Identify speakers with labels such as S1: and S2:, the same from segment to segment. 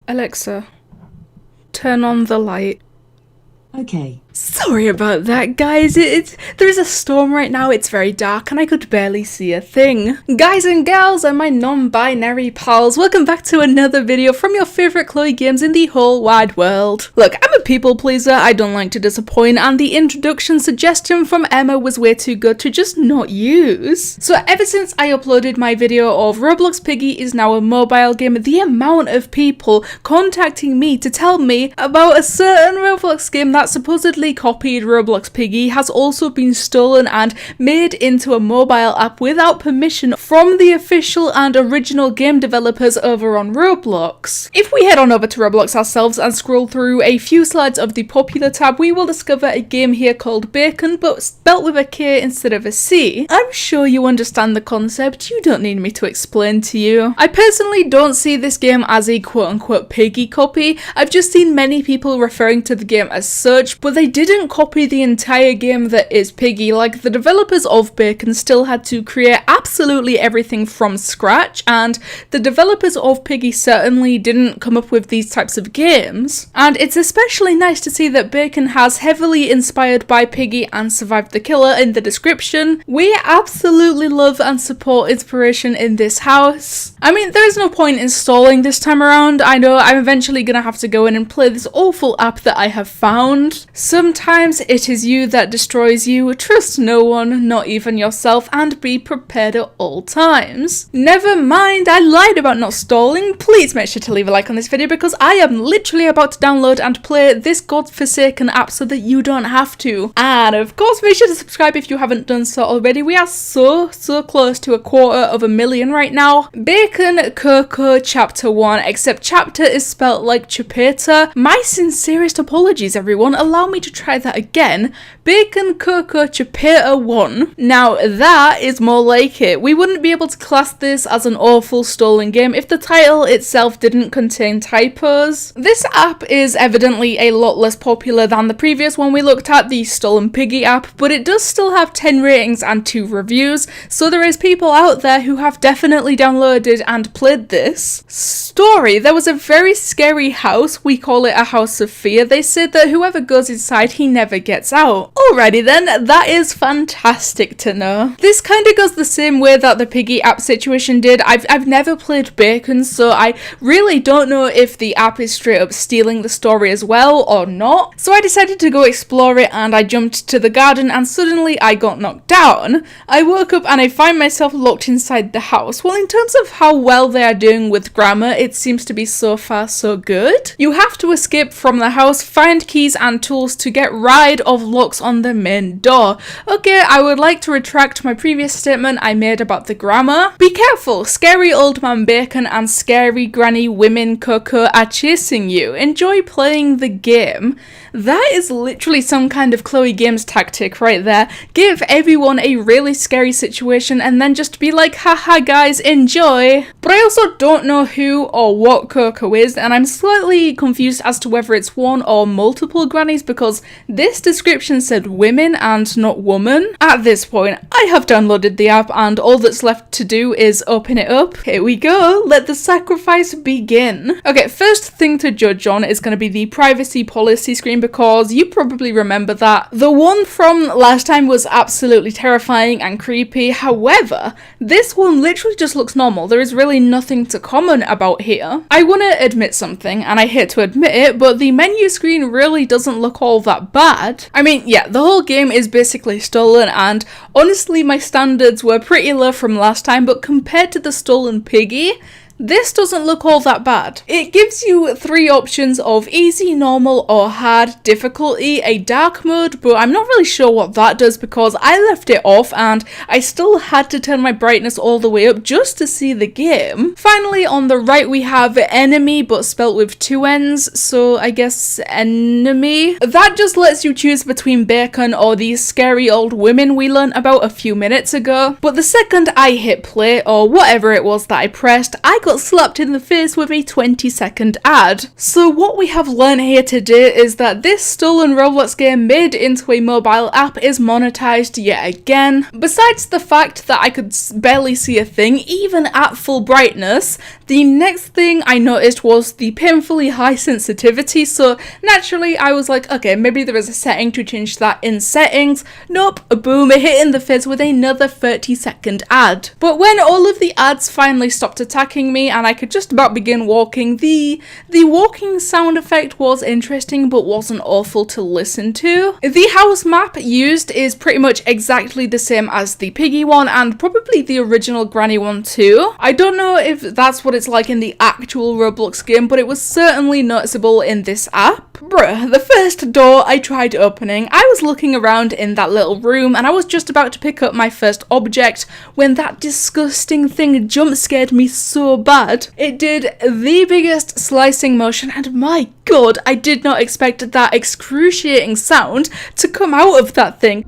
S1: Alexa, turn on the light.
S2: Okay.
S1: Sorry about that, guys. There's a storm right now, it's very dark, and I could barely see a thing. Guys and gals and my non-binary pals, welcome back to another video from your favourite Chloe games in the whole wide world. Look, I'm a people pleaser, I don't like to disappoint, and the introduction suggestion from Emma was way too good to just not use. So ever since I uploaded my video of Roblox Piggy is now a mobile game, the amount of people contacting me to tell me about a certain Roblox game that supposedly copied Roblox Piggy has also been stolen and made into a mobile app without permission from the official and original game developers over on Roblox. If we head on over to Roblox ourselves and scroll through a few slides of the popular tab, we will discover a game here called Bakon, but spelt with a K instead of a C. I'm sure you understand the concept, you don't need me to explain to you. I personally don't see this game as a quote-unquote Piggy copy. I've just seen many people referring to the game as such, but they didn't copy the entire game that is Piggy. Like, the developers of Bakon still had to create absolutely everything from scratch, and the developers of Piggy certainly didn't come up with these types of games. And it's especially nice to see that Bakon has heavily inspired by Piggy and Survived the Killer in the description. We absolutely love and support inspiration in this house. I mean, there's no point in stalling this time around. I know I'm eventually gonna have to go in and play this awful app that I have found. Sometimes it is you that destroys you. Trust no one, not even yourself, and be prepared at all times. Never mind, I lied about not stalling. Please make sure to leave a like on this video because I am literally about to download and play this godforsaken app so that you don't have to. And of course, make sure to subscribe if you haven't done so already. We are so close to 250,000 right now. Bakon Cocoa Chapter 1, except chapter is spelt like chupeta. My sincerest apologies, everyone. Allow me to try that again. Bakon Cocoa Chapter 1. Now that is more like it. We wouldn't be able to class this as an awful stolen game if the title itself didn't contain typos. This app is evidently a lot less popular than the previous one we looked at, the Stolen Piggy app, but it does still have 10 ratings and 2 reviews, so there is people out there who have definitely downloaded and played this. Story: there was a very scary house, we call it a house of fear. They said that whoever goes inside, he never gets out. Alrighty then, that is fantastic to know. This kind of goes the same way that the Piggy app situation did. I've never played Bakon, so I really don't know if the app is straight up stealing the story as well or not. So I decided to go explore it, and I jumped to the garden and suddenly I got knocked down. I woke up and I find myself locked inside the house. Well, in terms of how well they are doing with grammar, it seems to be so far so good. You have to escape from the house, find keys and tools to get rid of locks on the main door. Okay, I would like to retract my previous statement I made about the grammar. Be careful, scary old man Bakon and scary granny women Coco are chasing you. Enjoy playing the game. That is literally some kind of Chloe Games tactic right there. Give everyone a really scary situation and then just be like, haha guys, enjoy. But I also don't know who or what Coco is, and I'm slightly confused as to whether it's one or multiple grannies because this description said women and not woman. At this point, I have downloaded the app and all that's left to do is open it up. Here we go, let the sacrifice begin. Okay, first thing to judge on is going to be the privacy policy screen because you probably remember that. The one from last time was absolutely terrifying and creepy. However, this one literally just looks normal. There is really nothing to comment about here. I want to admit something, and I hate to admit it, but the menu screen really doesn't look all that bad. I mean, yeah, the whole game is basically stolen, and honestly my standards were pretty low from last time, but compared to the Stolen Piggy, this doesn't look all that bad. It gives you 3 options of easy, normal, or hard difficulty, a dark mode, but I'm not really sure what that does because I left it off and I still had to turn my brightness all the way up just to see the game. Finally, on the right we have Ennemy, but spelt with 2 N's, so I guess Ennemy. That just lets you choose between Bakon or these scary old women we learnt about a few minutes ago. But the second I hit play, or whatever it was that I pressed, I got slapped in the face with a 20-second ad. So what we have learned here today is that this stolen Roblox game made into a mobile app is monetized yet again. Besides the fact that I could barely see a thing, even at full brightness, the next thing I noticed was the painfully high sensitivity, so naturally I was like, okay, maybe there is a setting to change that in settings. Nope, boom, it hit in the face with another 30-second ad. But when all of the ads finally stopped attacking me and I could just about begin walking, the walking sound effect was interesting but wasn't awful to listen to. The house map used is pretty much exactly the same as the piggy one and probably the original granny one too. I don't know if that's what it's like in the actual Roblox game, but it was certainly noticeable in this app. Bruh, the first door I tried opening, I was looking around in that little room and I was just about to pick up my first object when that disgusting thing jump scared me so bad. It did the biggest slicing motion and my god, I did not expect that excruciating sound to come out of that thing.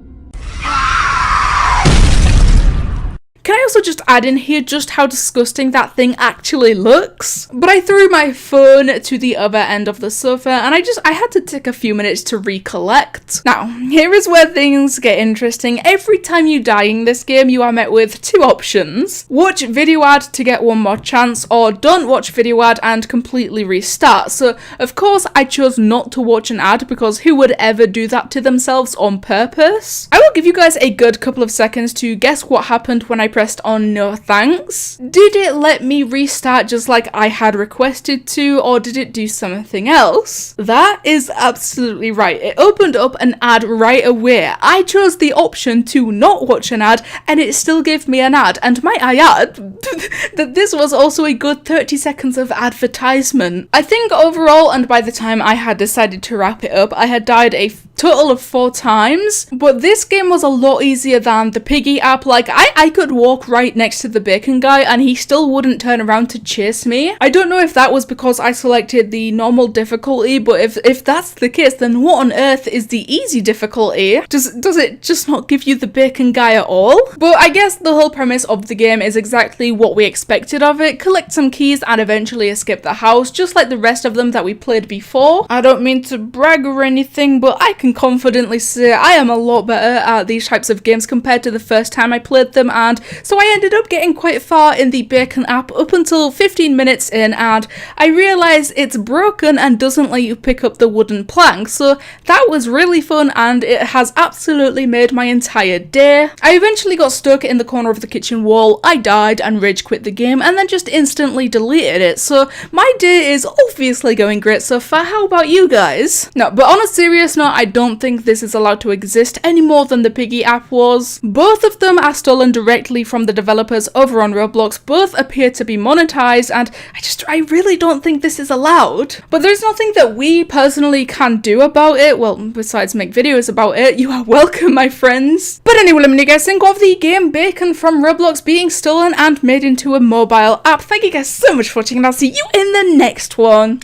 S1: Can I also just add in here just how disgusting that thing actually looks? But I threw my phone to the other end of the sofa and I had to take a few minutes to recollect. Now, here is where things get interesting. Every time you die in this game, you are met with two options. Watch video ad to get one more chance, or don't watch video ad and completely restart. So, of course, I chose not to watch an ad because who would ever do that to themselves on purpose? I will give you guys a good couple of seconds to guess what happened when I pressed on no thanks. Did it let me restart just like I had requested to, or did it do something else? That is absolutely right. It opened up an ad right away. I chose the option to not watch an ad and it still gave me an ad, and might I add that this was also a good 30 seconds of advertisement. I think overall, and by the time I had decided to wrap it up, I had died a total of 4 times, but this game was a lot easier than the piggy app. Like I could walk right next to the bacon guy and he still wouldn't turn around to chase me. I don't know if that was because I selected the normal difficulty, but if that's the case, then what on earth is the easy difficulty? Does it just not give you the bacon guy at all? But I guess the whole premise of the game is exactly what we expected of it. Collect some keys and eventually escape the house, just like the rest of them that we played before. I don't mean to brag or anything, but I can confidently say I am a lot better at these types of games compared to the first time I played them, and so I ended up getting quite far in the bacon app up until 15 minutes in, and I realised it's broken and doesn't let you pick up the wooden plank, so that was really fun and it has absolutely made my entire day. I eventually got stuck in the corner of the kitchen wall, I died and rage quit the game and then just instantly deleted it, so my day is obviously going great so far. How about you guys? No, but on a serious note, I don't think this is allowed to exist any more than the piggy app was. Both of them are stolen directly from the developers over on Roblox. Both appear to be monetized and I really don't think this is allowed. But there's nothing that we personally can do about it, well, besides make videos about it. You are welcome, my friends. But anyway, let me guys think of the game Bacon from Roblox being stolen and made into a mobile app. Thank you guys so much for watching and I'll see you in the next one.